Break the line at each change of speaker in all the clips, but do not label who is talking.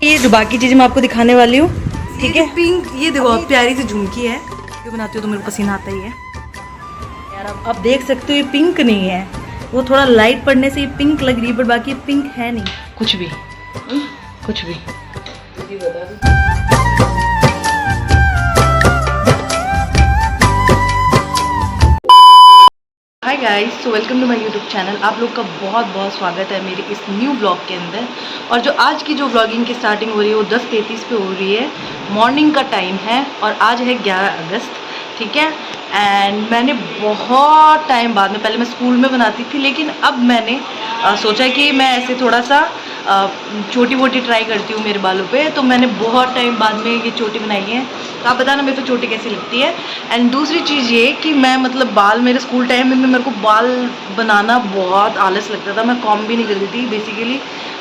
ये जो बाकी चीजें मैं आपको दिखाने वाली हूँ, ठीक है।
पिंक, ये देखो प्यारी सी झुमकी है, जो बनाती हो तो मेरे को पसीना आता ही है
यार। आप देख सकते हो ये पिंक नहीं है, वो थोड़ा लाइट पड़ने से ये पिंक लग रही है, बट बाकी पिंक है नहीं कुछ भी, कुछ भी। Hi guys, so welcome to my YouTube channel. आप लोग का बहुत बहुत स्वागत है मेरे इस न्यू ब्लॉग के अंदर। और जो आज की जो व्लॉगिंग की स्टार्टिंग हो रही है वो 10:33 पे हो रही है, मॉर्निंग का टाइम है और आज है 11 अगस्त, ठीक है। एंड मैंने बहुत टाइम बाद में, पहले मैं स्कूल में बनाती थी, लेकिन अब मैंने सोचा कि मैं ऐसे थोड़ा सा चोटी वोटी ट्राई करती हूँ मेरे बालों पे। तो मैंने बहुत टाइम बाद में ये चोटी बनाई है, तो आप बताना मेरे को चोटी कैसी लगती है। एंड दूसरी चीज़ ये कि मैं मतलब बाल, मेरे स्कूल टाइम में मेरे को बाल बनाना बहुत आलस लगता था, मैं कॉम भी नहीं करती थी बेसिकली,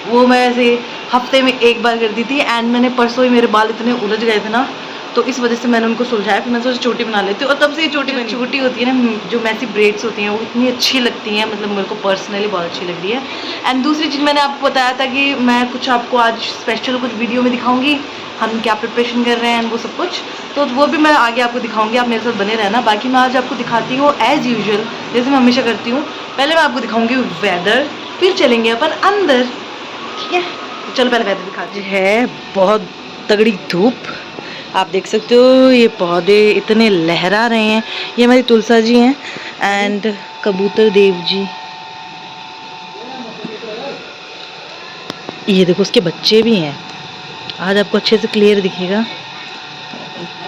वो मैं ऐसे हफ्ते में एक बार करती थी। एंड मैंने परसों ही मेरे बाल इतने उलझ गए थे ना, तो इस वजह से मैंने उनको सुलझाया, फिर मैं सोचा चोटी बना लेती हूँ। और तब से ये छोटी होती है ना, जो मैसी ब्रेड्स होती हैं वो इतनी अच्छी लगती हैं, मतलब मेरे को पर्सनली बहुत अच्छी लग रही है। एंड दूसरी चीज़ मैंने आपको बताया था कि मैं कुछ आपको आज स्पेशल कुछ वीडियो में दिखाऊंगी, हम क्या प्रिपरेशन कर रहे हैं वो सब कुछ, तो वो भी मैं आगे आपको दिखाऊंगी, आप मेरे साथ बने रहना। बाकी मैं आज आपको दिखाती हूँ एज़ यूजुअल, जैसे मैं हमेशा करती हूँ। पहले मैं आपको दिखाऊंगी वेदर, फिर चलेंगे अपन अंदर, ठीक है। चलो पहले वेदर दिखाती है। बहुत तगड़ी धूप, आप देख सकते हो, ये पौधे इतने लहरा रहे हैं। ये हमारी तुलसा जी हैं एंड कबूतर देव जी, ये देखो उसके बच्चे भी हैं। आज आपको अच्छे से क्लियर दिखेगा,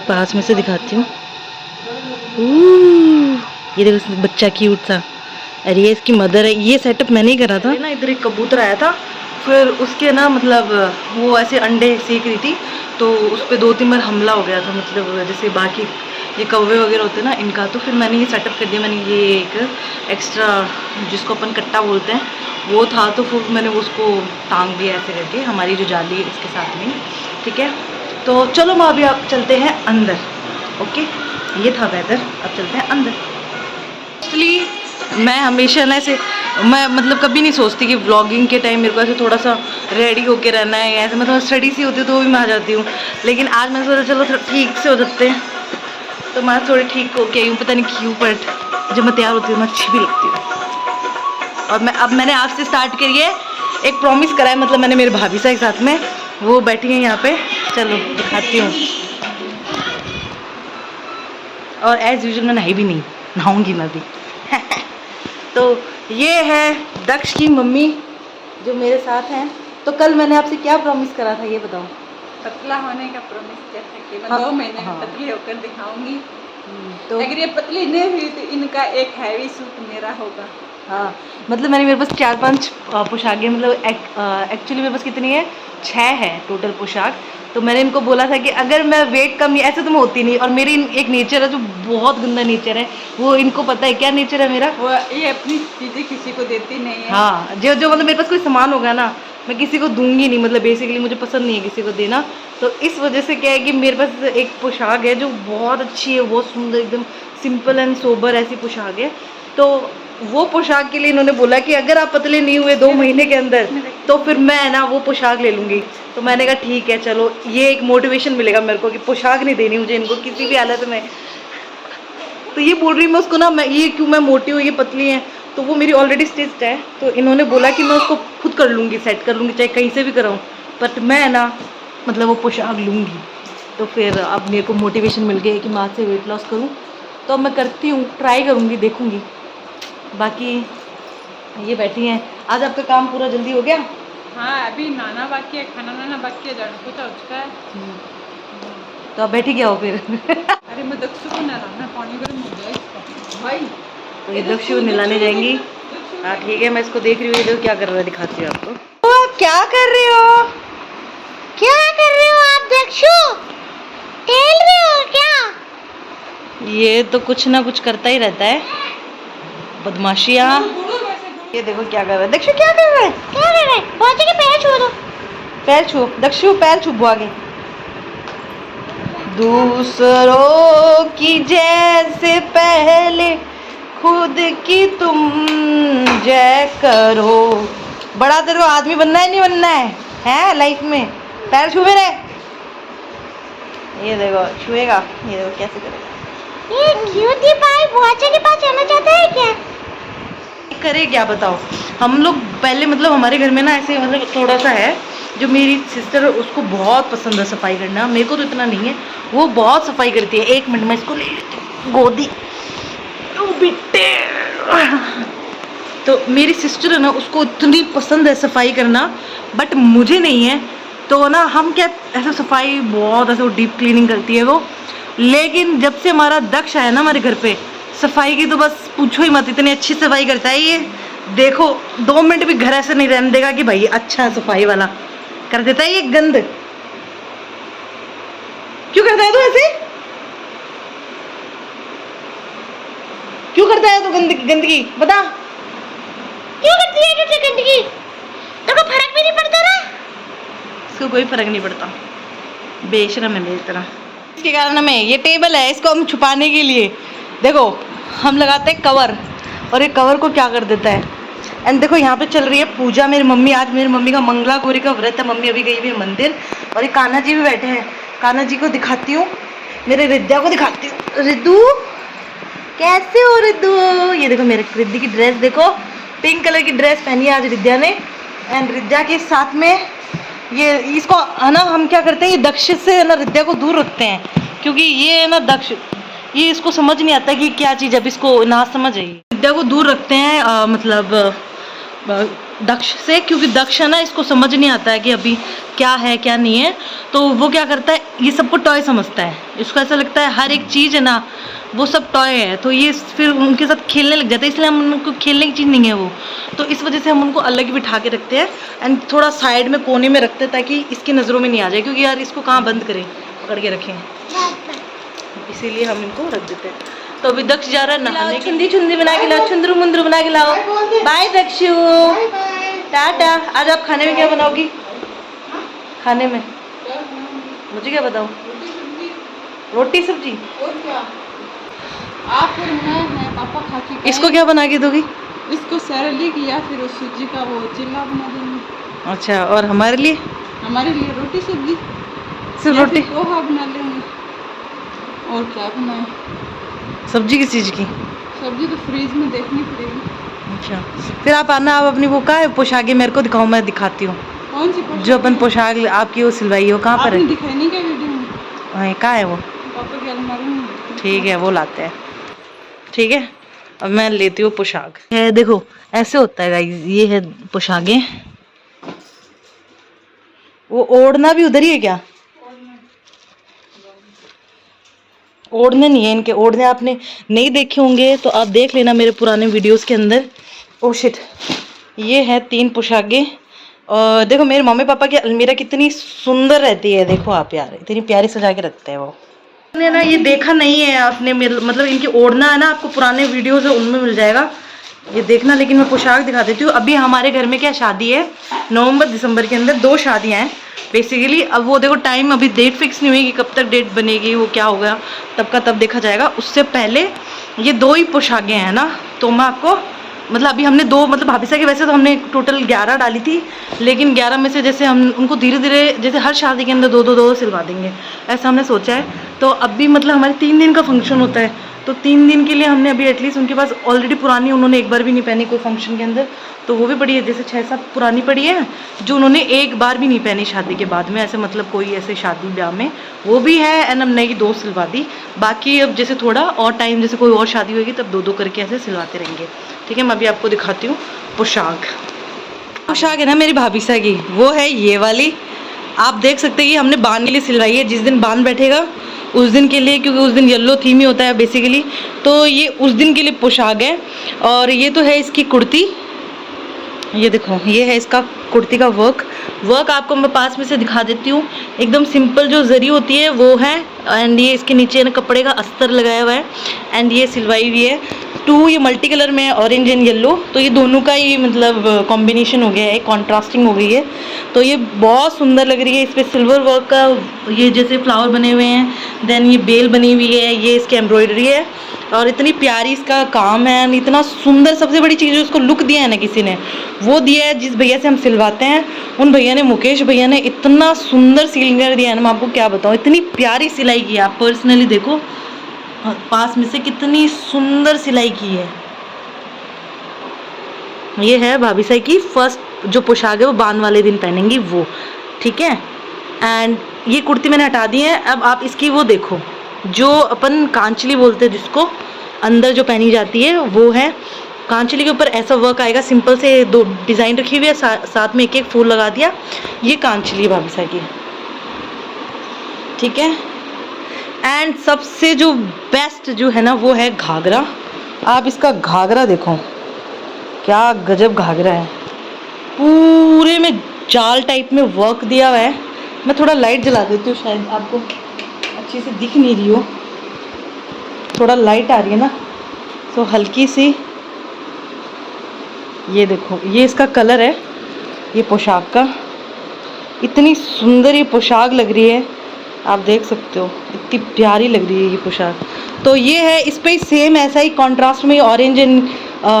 पास में से दिखाती हूँ। ये देखो बच्चा क्यूट सा, अरे ये इसकी मदर है। ये सेटअप मैंने ही करा था ना, इधर एक कबूतर आया था, फिर उसके ना मतलब वो ऐसे अंडे सेक रही थी, तो उस पर 2-3 बार हमला हो गया था, मतलब जैसे बाकी ये कौवे वगैरह होते हैं ना इनका। तो फिर मैंने ये सेटअप कर दिया, मैंने ये एक एक्स्ट्रा जिसको अपन कट्टा बोलते हैं वो था, तो फिर मैंने उसको टांग दिया ऐसे करके, हमारी जो जाली है इसके साथ में, ठीक है। तो चलो मैं अभी आप चलते हैं अंदर, ओके। ये था वेदर, अब चलते हैं अंदर। एक्चुअली मैं हमेशा ना ऐसे, मैं मतलब कभी नहीं सोचती कि व्लॉगिंग के टाइम मेरे को ऐसे थोड़ा सा रेडी होके रहना है, ऐसे मतलब स्टडी सी होती है तो भी मैं आ जाती हूँ, लेकिन आज मैंने सोचा चलो थोड़ा ठीक से हो जाते हैं, तो मैं थोड़ी ठीक होके आई हूँ, पता नहीं क्यों, बट जब मैं तैयार होती हूँ मैं अच्छी भी लगती हूँ। और मैंने आज से स्टार्ट करी है, एक प्रॉमिस करा है, मतलब मैंने मेरे भाभी से एक साथ में, वो बैठी हैं यहाँ पे, चलो दिखाती हूँ। और एज यूजुअल मैं नहाई भी नहीं, नहाऊंगी मैं भी तो ये है दक्ष की मम्मी जो मेरे साथ हैं। तो कल मैंने आपसे क्या प्रॉमिस करा था ये बताओ।
पतला होने का प्रॉमिस किया था कि मैं
हाँ,
2 महीने
हाँ।
में पतली होकर दिखाऊंगी।
तो
अगर ये पतली नहीं हुई तो इनका एक हैवी सूट मेरा होगा।
हाँ, मतलब मैंने, मेरे पास 4-5 पोशाकें, मतलब एक्चुअली मेरे पास कितनी है, 6 है टोटल पोशाक। तो मैंने इनको बोला था कि अगर मैं वेट कम, ऐसे तो मैं होती नहीं, और मेरी एक नेचर है जो बहुत गंदा नेचर है, वो इनको पता है क्या नेचर है मेरा।
वो ये अपनी चीजें किसी को देती नहीं है।
हाँ, जो मतलब मेरे पास कोई सामान होगा ना, मैं किसी को दूंगी नहीं, मतलब बेसिकली मुझे पसंद नहीं है किसी को देना। तो इस वजह से क्या है कि मेरे पास एक पोशाक है जो बहुत अच्छी है, बहुत सुंदर, एकदम सिंपल एंड सोबर ऐसी पोशाक है। तो वो पोशाक के लिए इन्होंने बोला कि अगर आप पतले नहीं हुए 2 महीने के अंदर, तो फिर मैं ना वो पोशाक ले लूँगी। तो मैंने कहा ठीक है, चलो ये एक मोटिवेशन मिलेगा मेरे को कि पोशाक नहीं देनी मुझे इनको किसी भी हालत में। तो ये बोल रही मैं उसको ना, मैं ये क्यों, मैं मोटी हूँ ये पतली हैं, तो वो मेरी ऑलरेडी स्टिच्ड है, तो इन्होंने बोला कि मैं उसको खुद कर लूँगी, सेट कर लूँगी, चाहे कहीं से भी कराऊँ, बट मैं ना मतलब वो पोशाक लूँगी। तो फिर अब मेरे को मोटिवेशन मिल गई है कि मैं आज से वेट लॉस करूँ, तो अब मैं करती हूँ, ट्राई करूँगी, देखूँगी। बाकी ये बैठी हैं। आज आपका काम पूरा जल्दी हो गया?
हाँ, अभी नाना बाकी है, खाना नाना बाकी है, झाड़ू पोछा हो चुका है।
तो आप बैठी क्या हो फिर
अरे मैं दक्षु को नहलाना, पानी गर्म हो गया इसका भाई।
तो ये दक्षु को नहलाने जाएंगी। हाँ ठीक है, मैं इसको देख रही हूँ, ये देखो क्या कर रहा है, दिखाती हूँ आपको। तो आप क्या कर रहे हो, क्या कर रहे हो आप दक्षु, खेल रहे हो क्या? ये तो कुछ ना कुछ करता ही रहता है, बदमाशियाँ। ये देखो क्या कर रहा है दक्षु, क्या कर रहा है, क्या कर रहा है, बहुत के पैर छू दो, पैर छू दक्षु, पैर छू आगे। दूसरों की जैसे पहले खुद की तुम जय करो। बड़ा तेरे को आदमी बनना है नहीं बनना है लाइफ में? पैर छू मेरे, ये देखो छुएगा, ये देखो कैसे करेगा।
ये क्यूटी पाई बुआचा के पास जाना चाहता है क्या?
करे क्या बताओ। हम लोग पहले मतलब हमारे घर में ना ऐसे मतलब थोड़ा सा है, जो मेरी सिस्टर है उसको बहुत पसंद है सफाई करना, मेरे को तो इतना नहीं है, वो बहुत सफाई करती है। 1 मिनट में इसको ले लेती हूँ गोदी, ओ बेटे। तो मेरी सिस्टर है ना उसको इतनी पसंद है सफाई करना, बट मुझे नहीं है। तो ना हम क्या ऐसे सफाई बहुत ऐसे डीप क्लीनिंग करती है वो, लेकिन जब से हमारा दक्ष आया ना हमारे घर पे, सफाई की तो बस पूछो ही मत, इतनी अच्छी सफाई करता है ये। देखो 2 मिनट भी घर ऐसे नहीं रहने देगा कि भाई अच्छा सफाई वाला कर देता है ये। गंद क्यों करता है तू ऐसे, क्यों करता है तू गंदगी बता,
क्यों करती है तू गंदगी? तो को फर्क भी नहीं पड़ता ना?
इसको कोई फर्क नहीं पड़ता, बेशरम है मेरी तरह। इसके कारण हमें ये टेबल है, इसको हम छुपाने के लिए देखो हम लगाते हैं कवर, और ये कवर को क्या कर देता है। एंड देखो यहाँ पे चल रही है पूजा, मेरी मम्मी, आज मेरी मम्मी का मंगला गौरी का व्रत है, मम्मी अभी गई हुई है मंदिर, और ये कान्हा जी भी बैठे हैं। कान्हा जी को दिखाती हूँ, मेरे रिद्या को दिखाती हूँ। रिद्धू कैसे हो रिद्धू? ये देखो मेरे रिद्धि की ड्रेस देखो, पिंक कलर की ड्रेस पहनी है आज रिद्या ने। एंड रिद्या के साथ में ये इसको है ना हम क्या करते हैं, ये दक्ष से है ना रिद्या को दूर रखते हैं, क्योंकि ये है ना दक्ष, ये इसको समझ नहीं आता कि क्या चीज़, अब इसको ना समझ आई। विद्या को दूर रखते हैं मतलब दक्ष से, क्योंकि दक्ष है ना इसको समझ नहीं आता है कि अभी क्या है क्या नहीं है। तो वो क्या करता है, ये सबको टॉय समझता है, इसको ऐसा लगता है हर एक चीज़ है ना वो सब टॉय है, तो ये फिर उनके साथ खेलने लग जाता है, इसलिए हम उनको खेलने की चीज़ नहीं है वो, तो इस वजह से हम उनको अलग ही बिठा के रखते हैं। एंड थोड़ा साइड में कोने में रखते हैं ताकि इसकी नज़रों में नहीं आ जाए, क्योंकि यार इसको कहाँ बंद करें, पकड़ के रखें, इसीलिए हम इनको रख देते हैं। तो अभी दक्ष जा रहा है नहाने, चुंदी चुंदी बना के लाओ, चुंदरू मुंदरू बना के लाओ। बाय दक्षु, टाटा। आज आप खाने में क्या बनाओगी? खाने में मुझे क्या बताओ? रोटी सब्जी।
और क्या आप और मैं है, पापा खा के
इसको क्या बना के दोगी?
इसको सेरेलिक या फिर उस सूजी का वो चिल्ला बना देंगे।
अच्छा, और हमारे लिए?
हमारे लिए रोटी सब्जी,
सिर्फ रोटी?
पोहा बना लेंगे, और क्या बनाए?
सब्जी किस चीज़ की?
सब्जी तो फ्रीज में देखनी पड़ेगी।
अच्छा, फिर आप आना, आप अपनी वो कहाँ है पोशाकें मेरे को दिखाओ, मैं दिखाती हूँ।
कौन सी पोशाक?
जो अपन पोशाक आपकी वो सिलवाई हो, कहाँ पर
आपने
है?
दिखाई नहीं क्या वीडियो में?
वहीं कहाँ है वो?
पापा की अलमारी में।
ठीक है, वो लाते हैं। ठीक है, अब मैं लेती हूँ पोशाक। है देखो ऐसे होता है गाइस, ये है पोशाकें। वो ओढ़ना भी उधर ही है क्या? ओढ़ने नहीं है इनके, ओढ़ने आपने नहीं देखे होंगे तो आप देख लेना मेरे पुराने वीडियोस के अंदर। ओ शिट, ये है 3 पोशाकें। और देखो मेरे मम्मी पापा की अलमीरा कितनी सुंदर रहती है, देखो आप यार, इतनी प्यारी सजा के रखते हैं वो। आपने ना ये देखा नहीं है आपने, मतलब इनकी ओढ़ना है ना, आपको पुराने वीडियोस है उनमें मिल जाएगा, ये देखना। लेकिन मैं पोशाक दिखा देती हूँ। अभी हमारे घर में क्या शादी है, नवंबर दिसंबर के अंदर 2 शादियाँ हैं बेसिकली। अब वो देखो टाइम अभी डेट फिक्स नहीं हुई कि कब तक डेट बनेगी, वो क्या होगा तब का तब देखा जाएगा। उससे पहले ये 2 ही पोशाकें हैं ना, तो मैं आपको मतलब अभी हमने 2 मतलब भाभी साहब की वैसे तो हमने टोटल 11 डाली थी, लेकिन 11 में से जैसे हम उनको धीरे धीरे जैसे हर शादी के अंदर 2 सिलवा देंगे, ऐसा हमने सोचा है। तो अभी मतलब हमारे 3 दिन का फंक्शन होता है, तो 3 दिन के लिए हमने अभी एटलीस्ट, उनके पास ऑलरेडी पुरानी उन्होंने एक बार भी नहीं पहनी कोई फंक्शन के अंदर, तो वो भी पड़ी है, जैसे 6-7 पुरानी पड़ी है जो उन्होंने एक बार भी नहीं पहनी शादी के बाद में, ऐसे मतलब कोई ऐसे शादी ब्याह में, वो भी है। एंड हम नई 2 सिलवा दी, बाकी अब जैसे थोड़ा और टाइम जैसे कोई और शादी होगी तब 2 करके ऐसे सिलवाते रहेंगे। ठीक है, मैं अभी आपको दिखाती हूँ पोशाक। पोशाक है ना मेरी भाभी सा की, वो है ये वाली। आप देख सकते हैं कि हमने बान के लिए सिलवाई है, जिस दिन बान बैठेगा उस दिन के लिए, क्योंकि उस दिन येलो थीम ही होता है बेसिकली, तो ये उस दिन के लिए पोशाक है। और ये तो है इसकी कुर्ती, ये देखो ये है इसका कुर्ती का वर्क आपको मैं पास में से दिखा देती हूँ। एकदम सिंपल जो जरी होती है वो है, एंड ये इसके नीचे ना कपड़े का अस्तर लगाया हुआ है, एंड ये सिलवाई हुई है। टू ये मल्टी कलर में ऑरेंज एंड येलो, तो ये दोनों का ही मतलब कॉम्बिनेशन हो गया है, कॉन्ट्रास्टिंग हो गई है। तो ये बहुत सुंदर लग रही है। इस पर सिल्वर वर्क का ये जैसे फ्लावर बने हुए हैं, देन ये बेल बनी हुई है, ये इसकी एम्ब्रॉयडरी है और इतनी प्यारी इसका काम है, इतना सुंदर। सबसे बड़ी चीज़ है उसको लुक दिया है ना किसी ने, वो दिया है जिस भैया से हम सिलवाते हैं, उन भैया ने, मुकेश भैया ने इतना सुंदर सिल कर दिया है ना, मैं आपको क्या बताऊँ। इतनी प्यारी सिलाई की है, आप पर्सनली देखो पास में से कितनी सुंदर सिलाई की है। ये है भाभी साई की फर्स्ट जो पोशाक है, वो बांध वाले दिन पहनेंगी वो, ठीक है। एंड ये कुर्ती मैंने हटा दी है। अब आप इसकी वो देखो, जो अपन कांचली बोलते हैं जिसको अंदर जो पहनी जाती है, वो है कांचली के ऊपर ऐसा वर्क आएगा, सिंपल से दो डिज़ाइन रखी हुई है, साथ में एक एक फूल लगा दिया। ये कांचली है भाभी साई की, ठीक है। एंड सबसे जो बेस्ट जो है ना, वो है घाघरा। आप इसका घाघरा देखो, क्या गजब घाघरा है, पूरे में जाल टाइप में वर्क दिया हुआ है। मैं थोड़ा लाइट जला देती हूँ, शायद आपको अच्छे से दिख नहीं रही हो, थोड़ा लाइट आ रही है ना, तो हल्की सी। ये देखो, ये इसका कलर है, ये पोशाक का। इतनी सुंदर ये पोशाक लग रही है, आप देख सकते हो, इतनी प्यारी लग रही है ये पोशाक। तो ये है, इस पे सेम ऐसा ही कॉन्ट्रास्ट में ऑरेंज एंड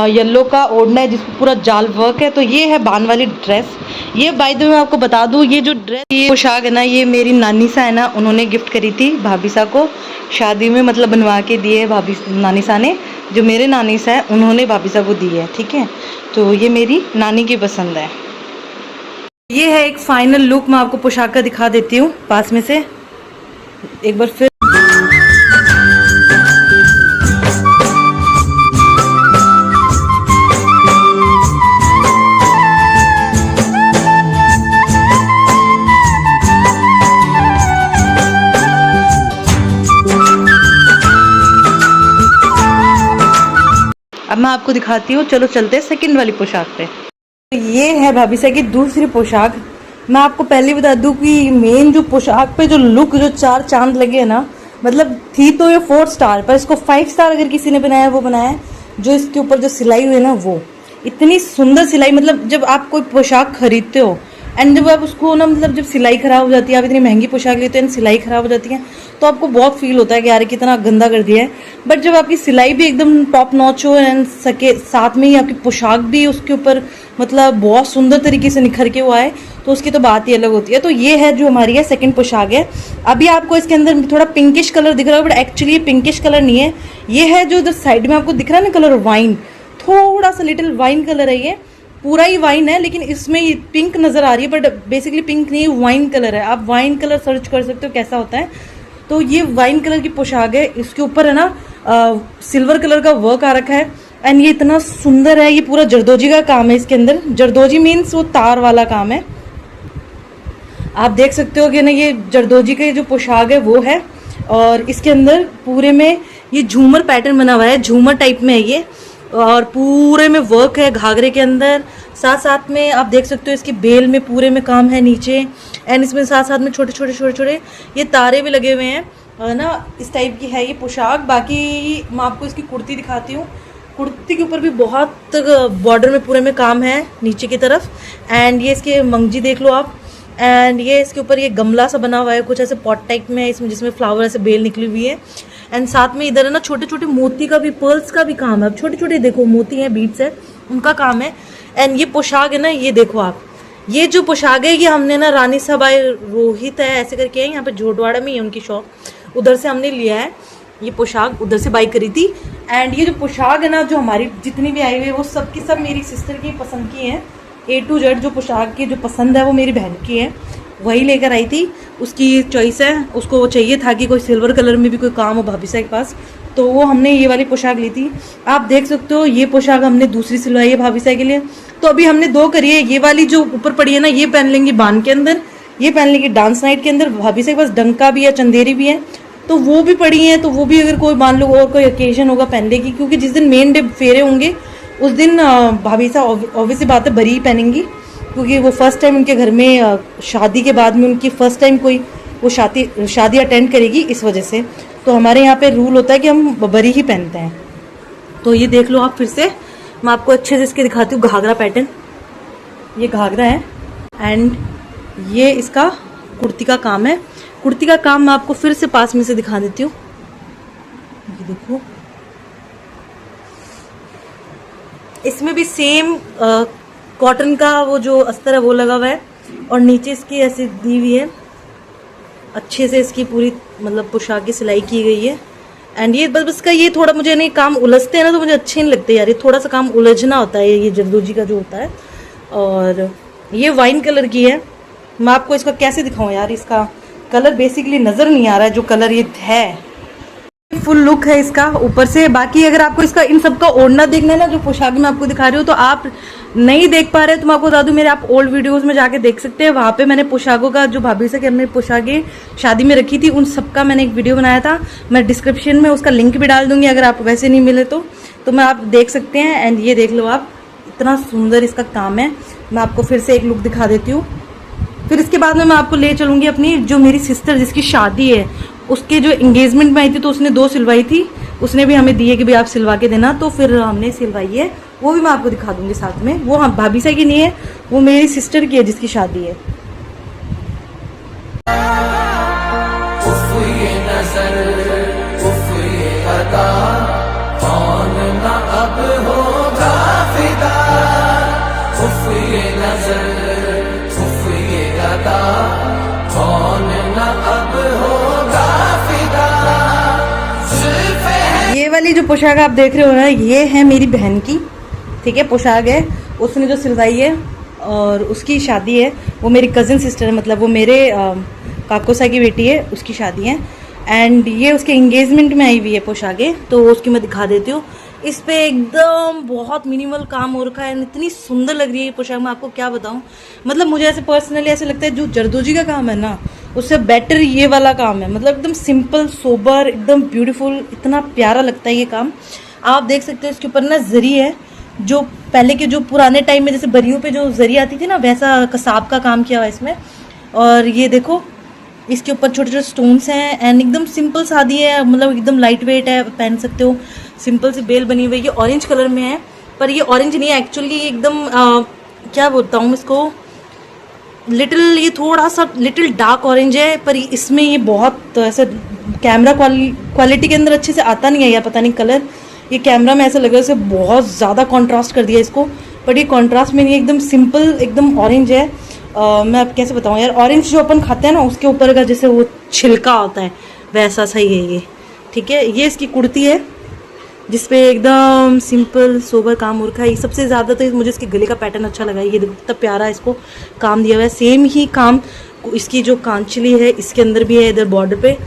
येलो का ओढ़ना है, जिसमें पूरा जाल वर्क है। तो ये है बान वाली ड्रेस। ये बाय द वे मैं आपको बता दूँ, ये जो ड्रेस, ये पोशाक है ना, ये मेरी नानी सा है ना, उन्होंने गिफ्ट करी थी भाभी सा को शादी में, मतलब बनवा के दिए है भाभी नानी सा ने। जो मेरे नानी सा है, उन्होंने भाभी सा को दी है, ठीक है। तो ये मेरी नानी की पसंद है। ये है एक फाइनल लुक, मैं आपको पोशाक का दिखा देती हूँ पास में से एक बार फिर। अब मैं आपको दिखाती हूँ, चलो चलते हैं सेकंड वाली पोशाक पे। ये है भाभी साई की दूसरी पोशाक। मैं आपको पहले बता दूं कि मेन जो पोशाक पे जो लुक, जो 4 चांद लगे हैं ना, मतलब थी तो ये 4 स्टार, पर इसको 5 स्टार अगर किसी ने बनाया, वो बनाया है जो इसके ऊपर जो सिलाई हुई है ना, वो इतनी सुंदर सिलाई। मतलब जब आप कोई पोशाक खरीदते हो एंड जब आप उसको ना, मतलब जब सिलाई खराब हो जाती है, आप इतनी महंगी पोशाक लेते हैं, सिलाई खराब हो जाती है, तो आपको बहुत फील होता है कि यार कितना गंदा कर दिया है। बट जब आपकी सिलाई भी एकदम टॉप नॉच हो एंड सके, साथ में ही आपकी पोशाक भी उसके ऊपर मतलब बहुत सुंदर तरीके से निखर के हुआ है, तो उसकी तो बात ही अलग होती है। तो ये है जो हमारी है सेकंड पोशाक है। अभी आपको इसके अंदर थोड़ा पिंकिश कलर दिख रहा है, बट एक्चुअली ये पिंकिश कलर नहीं है। ये है जो इधर साइड में आपको दिख रहा है ना कलर, वाइन, थोड़ा सा लिटिल वाइन कलर है। ये पूरा ही वाइन है, लेकिन इसमें ये पिंक नज़र आ रही है, बट बेसिकली पिंक नहीं, वाइन कलर है। आप वाइन कलर सर्च कर सकते हो कैसा होता है। तो ये वाइन कलर की पोशाक है, इसके ऊपर है ना सिल्वर कलर का वर्क आ रखा है एंड ये इतना सुंदर है। ये पूरा जरदोजी का काम है इसके अंदर। जरदोजी मीन्स वो तार वाला काम है। आप देख सकते हो कि ना, ये जरदोजी का जो पोशाक है वो है, और इसके अंदर पूरे में ये झूमर पैटर्न बना हुआ है, झूमर टाइप में है ये, और पूरे में वर्क है घाघरे के अंदर। साथ साथ में आप देख सकते हो इसकी बेल में पूरे में काम है नीचे, एंड इसमें साथ साथ में छोटे छोटे ये तारे भी लगे हुए हैं, है ना, इस टाइप की है ये पोशाक। बाकी मैं आपको इसकी कुर्ती दिखाती हूँ। कुर्ती के ऊपर भी बहुत बॉर्डर में पूरे में काम है नीचे की तरफ, एंड ये इसके मंगजी देख लो आप, एंड ये इसके ऊपर ये गमला सा बना हुआ है, कुछ ऐसे पॉट टाइप में है इसमें, जिसमें फ्लावर ऐसे बेल निकली हुई है। एंड साथ में इधर है ना छोटे छोटे मोती का भी, पर्ल्स का भी काम है। अब छोटे छोटे देखो मोती हैं, बीड्स है, उनका काम है। एंड ये पोशाक है ना, ये देखो आप, ये जो पोशाक है ये हमने ना रानी साहबाई रोहित है ऐसे करके है, यहाँ पे झोटवाड़ा में ही है उनकी शॉप, उधर से हमने लिया है ये पोशाक, उधर से बाई करी थी। एंड ये जो पोशाक है ना, जो हमारी जितनी भी आई हुई है, वो सब की सब मेरी सिस्टर की पसंद की है। A to Z जो पोशाक की जो पसंद है वो मेरी बहन की है, वही लेकर आई थी, उसकी चॉइस है। उसको वो चाहिए था कि कोई सिल्वर कलर में भी कोई काम हो भाभी साहब के पास, तो वो हमने ये वाली पोशाक ली थी। आप देख सकते हो ये पोशाक हमने दूसरी सिलवाई है भाभी साहब के लिए। तो अभी हमने 2 करी है। ये वाली जो ऊपर पड़ी है ना, ये पहन लेंगी बान के अंदर, ये पहन लेंगी डांस नाइट के अंदर। भाभी साहब के पास डंका भी है, चंदेरी भी है, तो वो भी पड़ी हैं, तो वो भी अगर कोई मान लो और कोई ओकेजन होगा पहन लेगी, क्योंकि जिस दिन मेन डे फेरे होंगे उस दिन भाभी साहब ऑब्वियसली बात है बरी ही पहनेंगी, क्योंकि वो फर्स्ट टाइम उनके घर में शादी के बाद में उनकी फर्स्ट टाइम कोई वो शादी अटेंड करेगी, इस वजह से। तो हमारे यहाँ पे रूल होता है कि हम बरी ही पहनते हैं। तो ये देख लो आप फिर से, मैं आपको अच्छे से इसके दिखाती हूँ घाघरा पैटर्न। ये घाघरा है एंड ये इसका कुर्ती का काम है। कुर्ती का काम मैं आपको फिर से पास में से दिखा देती हूँ। ये देखो, इसमें भी सेम कॉटन का वो जो अस्तर है वो लगा हुआ है और नीचे इसकी ऐसे दी हुई है, अच्छे से इसकी पूरी मतलब पोशाक की सिलाई की गई है। एंड ये बस का ये थोड़ा मुझे नहीं काम उलझते हैं ना तो मुझे अच्छे नहीं लगते यार, ये थोड़ा सा काम उलझना होता है ये जरदोजी का जो होता है। और ये वाइन कलर की है। मैं आपको इसका कैसे दिखाऊं यार, इसका कलर बेसिकली नज़र नहीं आ रहा है जो कलर ये है। फुल लुक है इसका ऊपर से। बाकी अगर आपको इसका इन सब का ओढ़ना देखना है ना, जो पोशाक मैं आपको दिखा रही हूँ, तो आप नहीं देख पा रहे तो मैं आपको बता दूं, मेरे आप ओल्ड वीडियोस में जाके देख सकते हैं। वहाँ पे मैंने पोशाकों का जो भाभी से कि हमने पोशाकें शादी में रखी थी, उन सबका मैंने एक वीडियो बनाया था। मैं डिस्क्रिप्शन में उसका लिंक भी डाल दूंगी, अगर आप वैसे नहीं मिले तो मैं आप देख सकते हैं। एंड ये देख लो आप, इतना सुंदर इसका काम है। मैं आपको फिर से एक लुक दिखा देती हूँ। फिर इसके बाद में मैं आपको ले चलूँगी अपनी जो मेरी सिस्टर जिसकी शादी है, उसके जो एंगेजमेंट में आई थी तो उसने 2 सिलवाई थी, उसने भी हमें दी है कि भाई आप सिलवा के देना, तो फिर हमने सिलवाई है, वो भी मैं आपको दिखा दूंगी साथ में। वो हाँ भाभी सा की नहीं है, वो मेरी सिस्टर की है जिसकी शादी है। ये वाली जो पोशाक आप देख रहे हो ना, ये है मेरी बहन की, ठीक है, पोशाक है, उसने जो सिलवाई है और उसकी शादी है। वो मेरी कज़न सिस्टर है, मतलब वो मेरे काकोसा की बेटी है, उसकी शादी है। एंड ये उसके एंगेजमेंट में आई हुई है पोशाकें, तो उसकी मैं दिखा देती हूँ। इस पे एकदम बहुत मिनिमल काम हो रखा है, इतनी सुंदर लग रही है ये पोशाक, मैं आपको क्या बताऊँ। मतलब मुझे ऐसे पर्सनली ऐसे लगता है जो जरदोजी का काम है ना, उससे बेटर ये वाला काम है। मतलब एकदम सिंपल सोबर, एकदम ब्यूटीफुल, इतना प्यारा लगता है ये काम। आप देख सकते हो इसके ऊपर ना जरी है, जो पहले के जो पुराने टाइम में जैसे बरियों पे जो जरी आती थी ना, वैसा कसाब का काम किया हुआ है इसमें। और ये देखो इसके ऊपर छोटे छोटे स्टोन्स हैं एंड एकदम सिंपल सादी है, मतलब एकदम लाइट वेट है, पहन सकते हो। सिंपल सी बेल बनी हुई है, ये ऑरेंज कलर में है, पर ये ऑरेंज नहीं है एक्चुअली, ये एकदम क्या बोलता हूँ इसको, लिटिल, ये थोड़ा सा लिटिल डार्क ऑरेंज है, पर इसमें ये बहुत ऐसा कैमरा क्वालिटी के अंदर अच्छे से आता नहीं है यार, पता नहीं कलर, ये कैमरा में ऐसा लग रहा है जैसे बहुत ज़्यादा कॉन्ट्रास्ट कर दिया इसको, पर ये कॉन्ट्रास्ट में नहीं, एकदम सिंपल एकदम ऑरेंज है। मैं अब कैसे बताऊँ यार, ऑरेंज जो अपन खाते हैं ना उसके ऊपर का जैसे वो छिलका होता है वैसा सही है ये, ठीक है। ये इसकी कुर्ती है जिसपे एकदम सिंपल सोबर काम हो रखा है। सबसे ज़्यादा तो मुझे इसके गले का पैटर्न अच्छा लगा है, ये देखो कितना प्यारा इसको काम दिया हुआ है। सेम ही काम इसकी जो कांचली है इसके अंदर भी है, इधर बॉर्डर पे,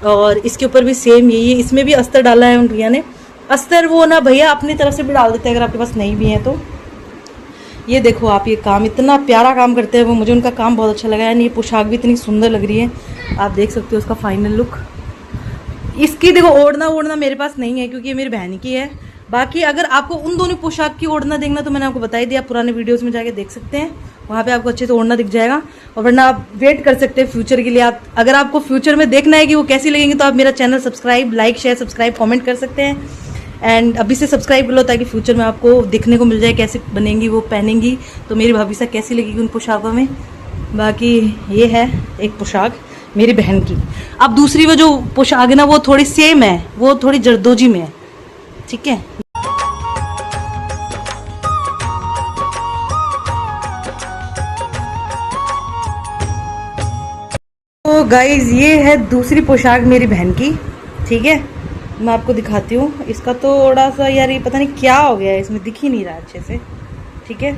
और इसके ऊपर भी सेम यही है। इसमें भी अस्तर डाला है उन भैया ने, अस्तर वो ना भैया अपनी तरफ से भी डाल देते हैं अगर आपके पास नहीं भी है तो। ये देखो आप, ये काम इतना प्यारा काम करते हैं वो, मुझे उनका काम बहुत अच्छा लगा है। ये पोशाक भी इतनी सुंदर लग रही है, आप देख सकते हो उसका फाइनल लुक। इसकी देखो ओढ़ना मेरे पास नहीं है क्योंकि ये मेरी बहन की है। बाकी अगर आपको उन दोनों पोशाक की ओढ़ना देखना तो मैंने आपको बता ही दिया, पुराने वीडियोस में जाके देख सकते हैं, वहाँ पे आपको अच्छे से ओढ़ना दिख जाएगा। और वरना आप वेट कर सकते हैं फ्यूचर के लिए। आप अगर आपको फ्यूचर में देखना है कि वो कैसी लगेंगी तो आप मेरा channel subscribe, like, share, subscribe, comment कर सकते हैं। एंड अभी से सब्सक्राइब कर लो ताकि फ्यूचर में आपको देखने को मिल जाए कैसे बनेंगी वो, पहनेंगी तो मेरी भाभी सा कैसी लगेगी उन पोशाकों में। बाकी ये है एक पोशाक मेरी बहन की। अब दूसरी वो जो पोशाक है ना वो थोड़ी सेम है, वो थोड़ी जरदोजी में है, ठीक है। तो गाइज ये है दूसरी पोशाक मेरी बहन की, ठीक है। मैं आपको दिखाती हूँ। इसका थोड़ा सा यार ये पता नहीं क्या हो गया है, इसमें दिख ही नहीं रहा अच्छे से, ठीक है।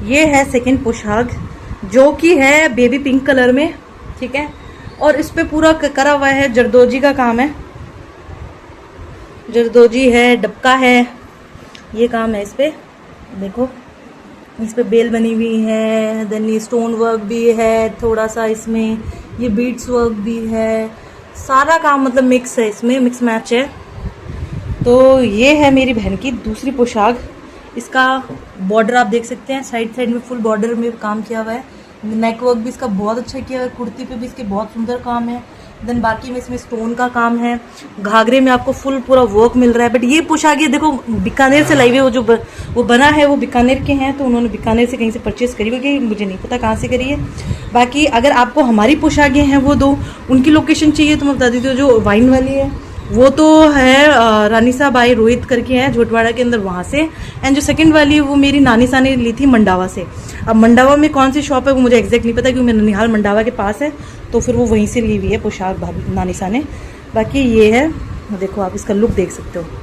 ये है सेकंड पोशाक जो कि है बेबी पिंक कलर में, ठीक है। और इस पे पूरा करा हुआ है जरदोजी का काम है, जरदोजी है, डबका है, ये काम है इस पे। देखो इस पे बेल बनी हुई है, देन ये स्टोन वर्क भी है थोड़ा सा, इसमें ये बीड्स वर्क भी है, सारा काम मतलब मिक्स है इसमें, मिक्स मैच है। तो ये है मेरी बहन की दूसरी पोशाक। इसका बॉर्डर आप देख सकते हैं, साइड में फुल बॉर्डर में काम किया हुआ है। नेक वर्क भी इसका बहुत अच्छा किया हुआ है, कुर्ती पे भी इसके बहुत सुंदर काम है। देन बाकी में इसमें स्टोन का काम है, घाघरे में आपको फुल पूरा वर्क मिल रहा है। बट ये पोशाकें देखो बीकानेर से लाई हुई, वो बना है वो बीकानेर के हैं, तो उन्होंने बीकानेर से कहीं से परचेज़ करी होगी, मुझे नहीं पता कहाँ से करी है। बाकी अगर आपको हमारी पोशाकें हैं वो दो, उनकी लोकेशन चाहिए तो मैं बता देती हूँ। जो वाइन वाली है वो तो है रानीसा बाई रोहित करके है झोटवाड़ा के अंदर, वहाँ से। एंड जो सेकंड वाली है वो मेरी नानी सा ने ली थी मंडावा से। अब मंडावा में कौन सी शॉप है वो मुझे एग्जैक्ट नहीं पता, क्योंकि मेरा ननिहाल मंडावा के पास है, तो फिर वो वहीं से ली हुई है पोशाक भाभी नानी सा ने। बाकी ये है, देखो आप इसका लुक देख सकते हो।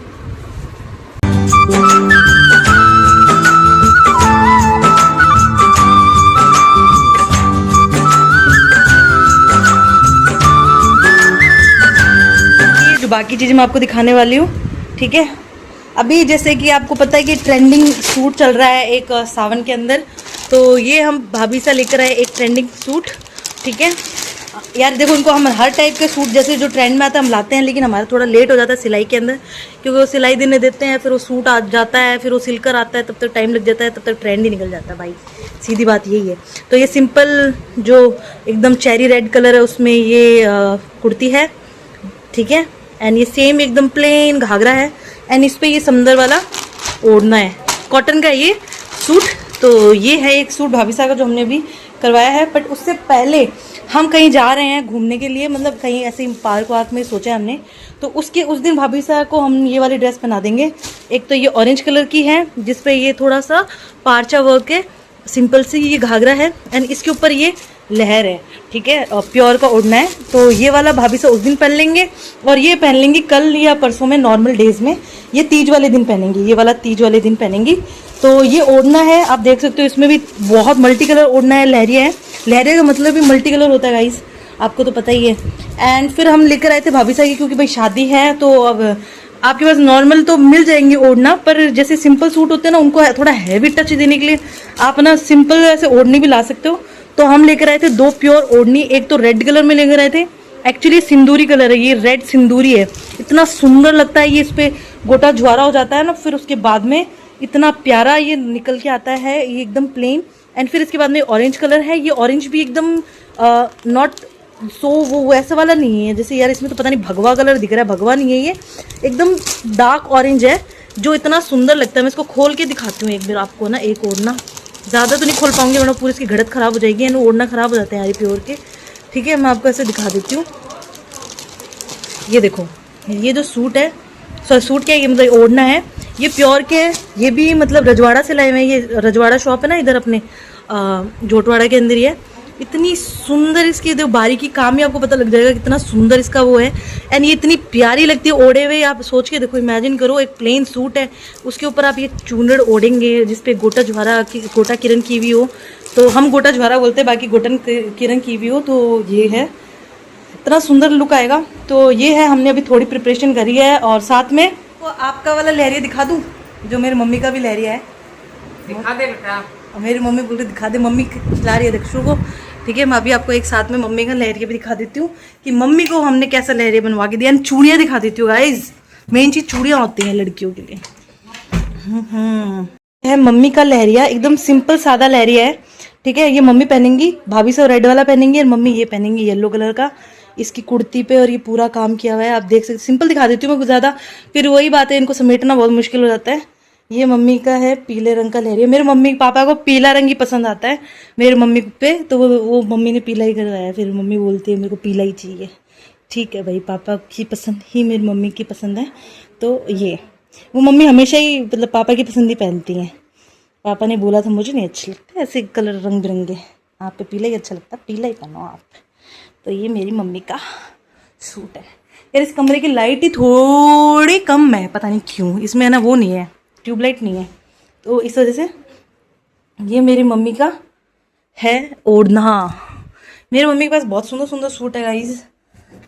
बाकी चीज़ें मैं आपको दिखाने वाली हूँ, ठीक है। अभी जैसे कि आपको पता है कि ट्रेंडिंग सूट चल रहा है एक सावन के अंदर, तो ये हम भाभी से लेकर आए एक ट्रेंडिंग सूट, ठीक है यार। देखो इनको हम हर टाइप के सूट जैसे जो ट्रेंड में आता है हम लाते हैं, लेकिन हमारा थोड़ा लेट हो जाता है सिलाई के अंदर, क्योंकि वो सिलाई देने देते हैं, फिर वो सूट आ जाता है, फिर वो सिलकर आता है, तब तक टाइम लग जाता है, तब तक ट्रेंड ही निकल जाता है भाई, सीधी बात यही है। तो ये सिंपल जो एकदम चेरी रेड कलर है उसमें ये कुर्ती है, ठीक है। एंड ये सेम एकदम प्लेन घाघरा है, एंड इस पे ये समंदर वाला ओढ़ना है, कॉटन का ये सूट। तो ये है एक सूट भाभी साहब का जो हमने अभी करवाया है। बट उससे पहले हम कहीं जा रहे हैं घूमने के लिए, मतलब कहीं ऐसे पार्क वार्क में सोचा हमने, तो उसके उस दिन भाभी साहब को हम ये वाली ड्रेस पहना देंगे। एक तो ये ऑरेंज कलर की है जिसपे ये थोड़ा सा पार्चा वर्क है, सिंपल सी ये घाघरा है, एंड इसके ऊपर ये लहर है, ठीक है, प्योर का ओढ़ना है। तो ये वाला भाभी से उस दिन पहन लेंगे, और ये पहन लेंगी कल या परसों में नॉर्मल डेज में, ये तीज वाले दिन पहनेंगी, ये वाला तीज वाले दिन पहनेंगी। तो ये ओढ़ना है, आप देख सकते हो इसमें भी बहुत मल्टी कलर ओढ़ना है, लहरिया है। लहरिया का मतलब भी मल्टी कलर होता है गाइस, आपको तो पता ही है। एंड फिर हम लेकर आए थे भाभी साहब की, क्योंकि भाई शादी है तो अब आपके पास नॉर्मल तो मिल जाएंगे ओढ़ना, पर जैसे सिंपल सूट होते हैं ना उनको थोड़ा हैवी टच देने के लिए आप ना सिंपल ऐसे ओढ़नी भी ला सकते हो। तो हम लेकर आए थे 2 प्योर ओढ़नी, एक तो रेड कलर में लेकर आए थे, एक्चुअली सिंदूरी कलर है, ये रेड सिंदूरी है, इतना सुंदर लगता है ये, इस पर गोटा ज्वारा हो जाता है ना, फिर उसके बाद में इतना प्यारा ये निकल के आता है, ये एकदम प्लेन। एंड फिर इसके बाद में ऑरेंज कलर है, ये ऑरेंज भी एकदम नॉट सो वो वैसा वाला नहीं है, जैसे यार इसमें तो पता नहीं भगवा कलर दिख रहा है, भगवा नहीं है ये, एकदम डार्क ऑरेंज है जो इतना सुंदर लगता है। मैं इसको खोल के दिखाती हूँ एक बार आपको ना, एक ओढ़ना, ज़्यादा तो नहीं खोल पाऊंगी वरना पूरी इसकी घड़त ख़राब हो जाएगी, यानी ओढ़ना ख़राब हो जाते हैं यार प्योर के, ठीक है। मैं आपको ऐसे दिखा देती हूँ, ये देखो ये जो सूट है, सॉरी सूट क्या है, ये मतलब ओढ़ना है, ये प्योर के है, ये भी मतलब रजवाड़ा से लाए हुए हैं, ये रजवाड़ा शॉप है ना इधर अपने झोटवाड़ा के अंदर ही है। इतनी सुंदर इसकी देखो बारीकी काम ही आपको पता लग जाएगा कितना सुंदर इसका वो है। एंड ये इतनी प्यारी लगती है ओढ़े हुए, आप सोच के देखो, इमेजिन करो एक प्लेन सूट है उसके ऊपर आप ये चूनड़ ओढ़ेंगे जिसपे गोटा ज्वारा की गोटा किरण की हुई हो, तो हम गोटा ज्वारा बोलते हैं, बाकी गोटन किरण की हुई हो, तो ये है इतना सुंदर लुक आएगा। तो ये है, हमने अभी थोड़ी प्रिपरेशन करी है, और साथ में वो आपका वाला लहरिया दिखा दूँ जो मेरी मम्मी का भी लहरिया है,
दिखा दे बेटा।
मेरी मम्मी बोल रही दिखा दे, मम्मी खिला रही है दक्षु को, ठीक है। मैं अभी आपको एक साथ में मम्मी का लहरिया भी दिखा देती हूँ कि मम्मी को हमने कैसा लहरिया बनवा के दिया। चूड़ियाँ दिखा देती हूँ गाइज, मेन चीज़ चूड़ियाँ होती हैं लड़कियों के लिए। है मम्मी का लहरिया, एकदम सिंपल सादा लहरिया है, ठीक है। ये मम्मी पहनेंगी, भाभी से रेड वाला पहनेंगी, और मम्मी ये पहनेंगी येलो कलर का, इसकी कुर्ती पे, और ये पूरा काम किया हुआ है, आप देख सकते। सिंपल दिखा देती हूँ मैं, कुछ ज़्यादा फिर वही बात है, इनको समेटना बहुत मुश्किल हो जाता है। ये मम्मी का है पीले रंग का लहरिया, मेरे मम्मी पापा को पीला रंग ही पसंद आता है मेरे मम्मी पे, तो वो मम्मी ने पीला ही करवाया, फिर मम्मी बोलती है मेरे को पीला ही चाहिए, ठीक है भाई, पापा की पसंद ही मेरी मम्मी की पसंद है। तो ये वो मम्मी हमेशा ही मतलब पापा की पसंद ही पहनती हैं, पापा ने बोला था मुझे नहीं अच्छे लगते ऐसे कलर रंग बिरंगे, आप पे पीला ही अच्छा लगता है, पीला ही पहनो आप। तो ये मेरी मम्मी का सूट है यार। इस कमरे की लाइट ही थोड़ी कम है, पता नहीं क्यों, इसमें है ना वो नहीं है, ट्यूबलाइट नहीं है, तो इस वजह से ये मेरी मम्मी का है ओढ़ना। मेरी मम्मी के पास बहुत सुंदर सुंदर सूट है गाइस,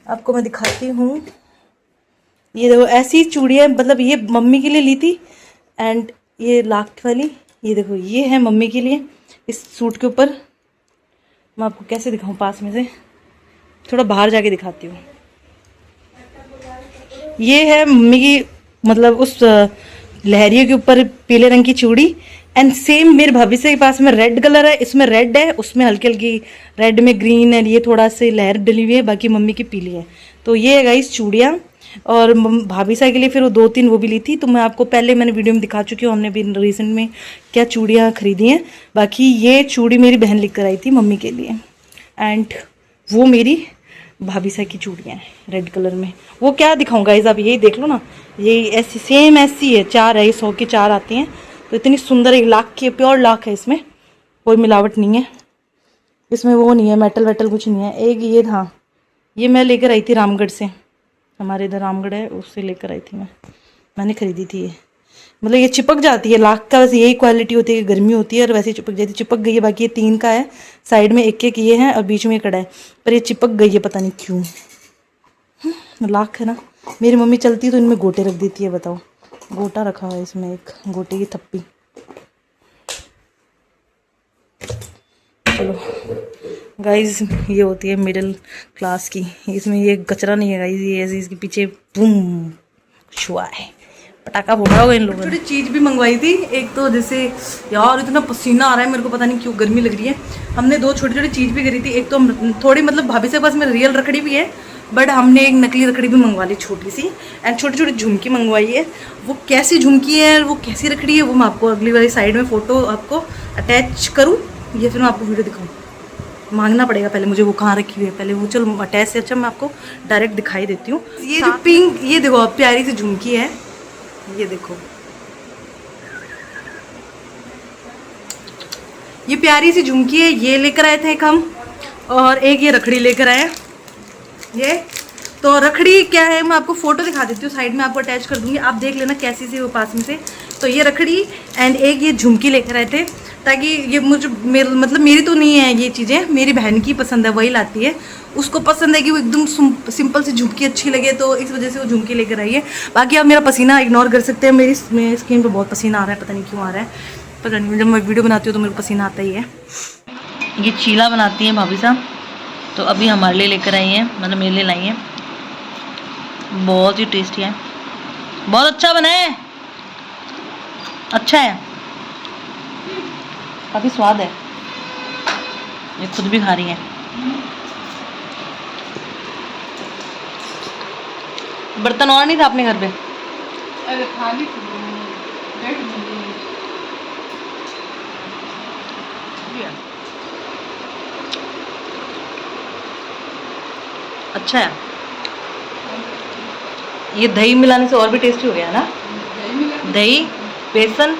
आपको मैं दिखाती हूँ। ये देखो ऐसी चूड़ियाँ, मतलब ये मम्मी के लिए ली थी, एंड ये लाख वाली, ये देखो ये है मम्मी के लिए इस सूट के ऊपर। मैं आपको कैसे दिखाऊँ पास में से, थोड़ा बाहर जाके दिखाती हूँ। ये है मम्मी की मतलब उस लहरियों के ऊपर पीले रंग की चूड़ी,
एंड सेम मेरे भाभी से के पास में रेड कलर है, इसमें रेड है, उसमें हल्की हल्की रेड में ग्रीन है, ये थोड़ा से लहर डली हुई है, बाकी मम्मी की पीली है। तो ये है गाइस चूड़ियाँ। और भाभी साहब के लिए फिर वो 2-3 वो भी ली थी, तो मैं आपको पहले मैंने वीडियो में दिखा चुकी हूँ, हमने भी रिसेंट में क्या चूड़ियाँ खरीदी हैं। बाकी ये चूड़ी मेरी बहन लेकर आई थी मम्मी के लिए, एंड वो मेरी भाभी साहब की चूड़ियाँ हैं रेड कलर में। वो क्या दिखाऊँ गाइस, आप यही देख लो ना, ये ऐसी सेम ऐसी है, 4 है, 100 की 4 आती हैं। तो इतनी सुंदर, 1 लाख की प्योर लाख है, इसमें कोई मिलावट नहीं है, इसमें वो नहीं है मेटल वेटल कुछ नहीं है। एक ये था, ये मैं लेकर आई थी रामगढ़ से, हमारे इधर रामगढ़ है, उससे लेकर आई थी मैंने खरीदी थी ये। मतलब ये चिपक जाती है, लाख का वैसे यही क्वालिटी होती है कि गर्मी होती है और वैसे चिपक जाती है। चिपक गई है, बाकी ये 3 का है, साइड में एक एक ये है और बीच में कड़ा है, पर ये चिपक गई है पता नहीं क्यों। लाख है ना, मेरी मम्मी चलती तो इनमें गोटे रख देती है, बताओ। गोटा रखा हुआ है इसमें, एक गोटे की थप्पी। चलो गाइज, ये होती है मिडिल क्लास की, इसमें ये कचरा नहीं है गाइज, ये ऐसे इसके पीछे बूम छुआ है, पटाखा फोड़ा होगा इन लोगों ने। छोटी चीज़ भी मंगवाई थी, एक तो जैसे यार इतना पसीना आ रहा है मेरे को, पता नहीं क्यों गर्मी लग रही है। हमने 2 छोटी छोटी चीज़ भी करी थी, एक तो थोड़ी मतलब भाभी से पास में रियल रखड़ी भी है, बट हमने एक नकली रखड़ी भी मंगवा ली छोटी सी, एंड छोटी छोटी झुमकी मंगवाई है। वो कैसी झुमकी है, वो कैसी रखड़ी है, वो मैं आपको अगली वाली साइड में फ़ोटो आपको अटैच करूँ या फिर मैं आपको वीडियो दिखाऊँ, मांगना पड़ेगा पहले मुझे, वो कहाँ रखी हुई है पहले वो, चलो अटैच से अच्छा मैं आपको डायरेक्ट दिखाई देती हूँ। ये जो पिंक, ये देखो आप, प्यारी सी झुमकी है, ये देखो, ये प्यारी सी झुमकी है, ये लेकर आए थे एक हम, और एक ये रखड़ी लेकर आए। ये तो रखड़ी क्या है, मैं आपको फोटो दिखा देती हूँ, साइड में आपको अटैच कर दूंगी, आप देख लेना कैसी सी वो पास में से। तो ये रखड़ी एंड एक ये झुमकी लेकर आए थे, ताकि ये मुझे मतलब मेरी तो नहीं है ये चीज़ें, मेरी बहन की पसंद है, वही लाती है, उसको पसंद है कि वो एकदम सिंपल सी झुमकी अच्छी लगे, तो इस वजह से वो झुमकी लेकर आई है। बाकी आप मेरा पसीना इग्नोर कर सकते हैं, मेरी स्किन पे बहुत पसीना आ रहा है, पता नहीं क्यों आ रहा है, पता नहीं, जब मैं वीडियो बनाती हूँ तो मेरे को पसीना आता ही है।
ये चीला बनाती हैं भाभी साहब, तो अभी हमारे लिए लेकर आई हैं, मतलब मेरे लिए लाई हैं, बहुत ही टेस्टी है, बहुत अच्छा बना है, अच्छा है, काफ़ी स्वाद है, ये खुद भी खा रही हैं। बर्तन और नहीं था अपने घर पे?
अरे खाली थी, बैठ गई।
अच्छा है, ये दही मिलाने से और भी टेस्टी हो गया है ना, दही बेसन,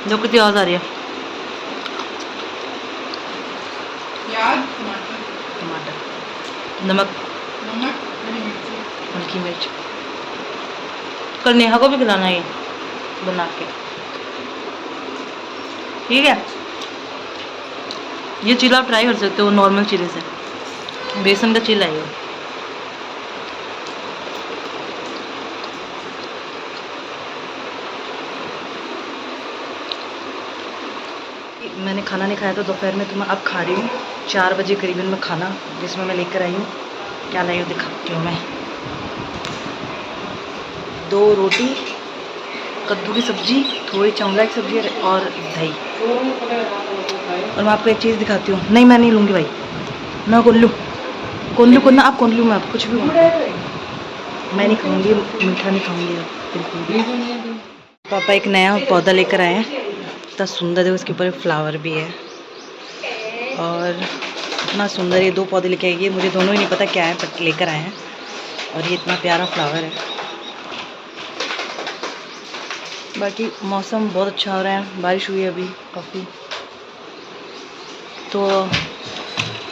जो कितनी आवाज़ आ रही है,
प्याज, टमाटर,
टमाटर, नमक,
हरी मिर्ची।
हल्की मिर्च। कल नेहा को भी खिलाना है ये बना के, ठीक है। ये चीला आप ट्राई कर सकते हो नॉर्मल चीले से, बेसन का चीला है ये। मैंने खाना नहीं खाया था दोपहर में, तो मैं अब खा रही हूँ 4 बजे करीबन में खाना, जिसमें मैं लेकर आई हूँ, क्या लाई हूँ दिखाती हूँ मैं। 2 रोटी, कद्दू की सब्जी, थोड़ी चमड़ा की सब्जी और दही। और मैं आपको एक चीज़ दिखाती हूँ, नहीं मैं नहीं लूँगी भाई, मैं कोल्लू को ना, आप कोल्लू में आप कुछ भी मैं नहीं खाऊँगी, मीठा नहीं खाऊँगी बिल्कुल भी। पापा एक नया पौधा लेकर आए हैं, इतना सुंदर है, उसके ऊपर फ्लावर भी है, और इतना सुंदर, ये 2 पौधे लेके आए, मुझे दोनों ही नहीं पता क्या है, बट लेकर आए हैं, और ये इतना प्यारा फ्लावर है। बाकी मौसम बहुत अच्छा हो रहा है, बारिश हुई है अभी काफ़ी। तो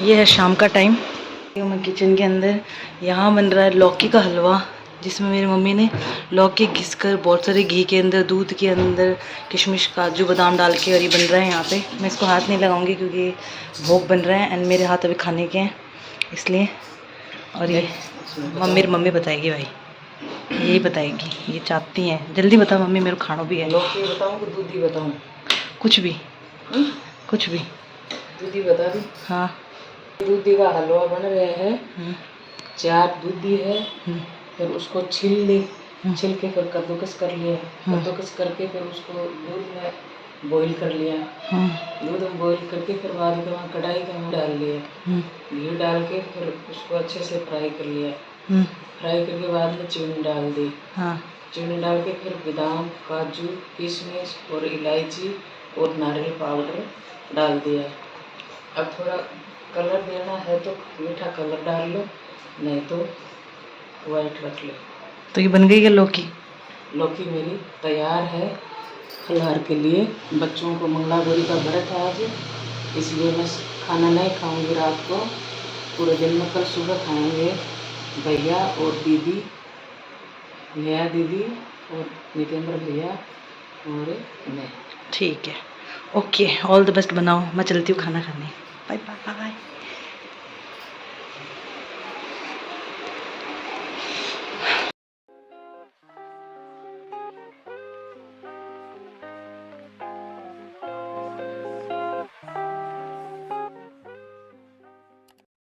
ये है शाम का टाइम, मैं किचन के अंदर, यहाँ बन रहा है लौकी का हलवा, जिसमें मेरी मम्मी ने लौकी घिसकर बहुत सारे घी के अंदर, दूध के अंदर किशमिश काजू बादाम डाल के, और ये बन रहा है यहाँ पे। मैं इसको हाथ नहीं लगाऊंगी क्योंकि भोग बन रहा है एंड मेरे हाथ अभी खाने के हैं, इसलिए। और ये मम्मी बताएगी भाई, यही बताएगी, ये चाहती हैं, जल्दी बता मम्मी, मेरे को खाना भी है।
लौकी बताऊँ कि दूधी बताऊँ?
कुछ भी, कुछ भी।
दूधी बता दी।
हाँ,
दूधी का हलवा बन रहा है। 4 दूधी है, फिर उसको छील ली, छिल के फिर कद्दूकस कर लिया, कद्दूकस करके फिर उसको दूध में बॉईल कर लिया।
हम्म
दूध में बॉईल करके फिर बाद में वहाँ कढ़ाई में डाल लिया। घी डाल के फिर उसको अच्छे से फ्राई कर लिया। फ्राई करके बाद में चीनी डाल दी।
हाँ
चीनी डाल के फिर बादाम, काजू, किशमिश और इलायची और नारियल पाउडर डाल दिया। अब थोड़ा कलर देना है तो मीठा कलर डाल लो, नहीं तो वाइट रख लो।
तो ये बन गई है लौकी।
लौकी मेरी तैयार है फलाहार के लिए। बच्चों को मंगलागौरी का व्रत है आज, इसलिए मैं खाना नहीं खाऊंगी रात को, पूरे दिन में। कल सुबह खाएंगे भैया और दीदी, नया दीदी और नितेंद्र भैया और मैं।
ठीक है, ओके, ऑल द बेस्ट। बनाओ, मैं चलती हूँ खाना खाने। Bye bye bye.